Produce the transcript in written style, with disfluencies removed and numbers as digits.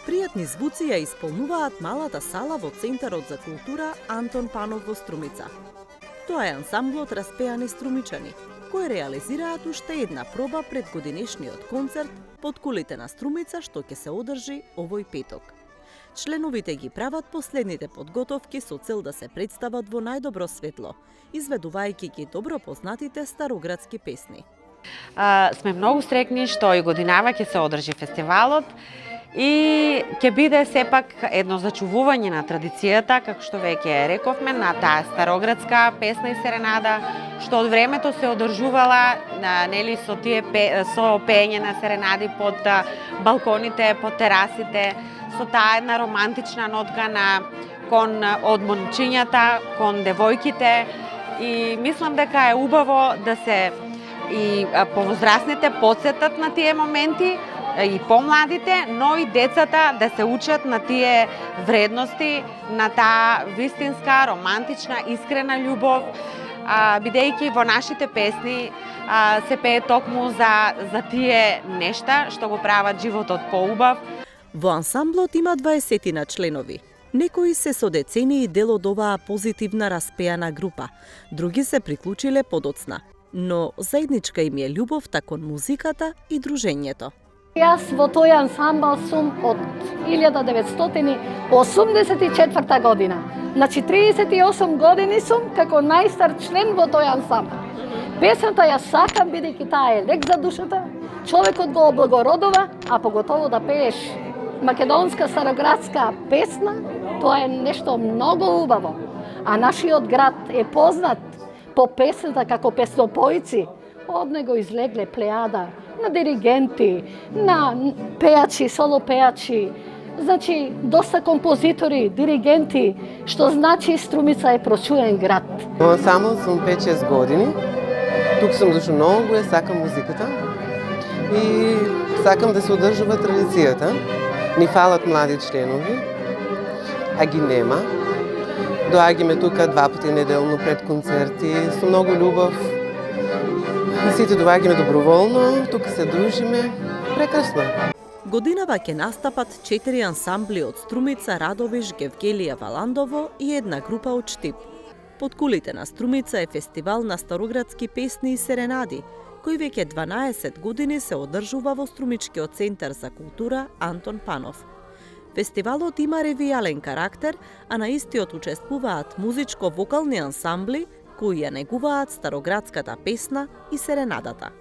Пријатни звуци ја исполнуваат малата сала во Центарот за култура Антон Панов во Струмица. Тоа е ансамблот Распеани струмичани, кои реализираат уште една проба пред годинешниот концерт под кулите на Струмица, што ќе се одржи овој петок. Членовите ги прават последните подготовки со цел да се представат во најдобро светло, изведувајќи ги добро познатите староградски песни. Сме многу среќни што и годинава ќе се одржи фестивалот и ќе биде сепак едно зачувување на традицијата, како што веќе рековме, на таа староградска песна и серенада, што од времето се одржувала нели со пеење на серенади под балконите, под терасите, со таа една романтична нотка кон од момчињата, кон девојките, и мислам дека е убаво да се и повозрасните подсетат на тие моменти, и помладите, но и децата да се учат на тие вредности, на таа вистинска, романтична, искрена љубов, бидејќи во нашите песни се пее токму за тие нешта што го прават животот поубав. Во ансамблот има 20 членови. Некои се со децении дел од оваа позитивна распеана група, други се приклучиле подоцна, но заедничка им е љубовта кон музиката и дружењето. Јас во тој ансамбл сум од 1984 година. Значи 38 години сум како најстар член во тој ансамбл. Песната ја сакам бидејќи таа е лек за душата, човекот го облагородува, а поготово да пееш македонска староградска песна, тоа е нешто многу убаво. А нашиот град е познат по песната како песнопојци. Од него излегле плејада на диригенти, на пејачи, соло пејачи, значи доста композитори, диригенти, што значи Струмица е прочуен град. Само сум 5-6 години. Тук сум зашто многу ја сакам музиката и сакам да се одржува традицијата. Ни фалат млади членови, а ги нема. Доаѓаме тука 2 пати неделно пред концерти, со многу љубов. Сите доаѓаме доброволно, тука се дружиме. Прекрасно. Годинава ќе настапат 4 ансамбли од Струмица, Радовиш, Гевгелија, Валандово и една група од Штип. Под кулите на Струмица е фестивал на староградски песни и серенади, кој веќе 12 години се одржува во Струмичкиот центар за култура Антон Панов. Фестивалот има ревијален карактер, а на истиот учествуваат музичко-вокални ансамбли кои ја негуваат староградската песна и серенадата.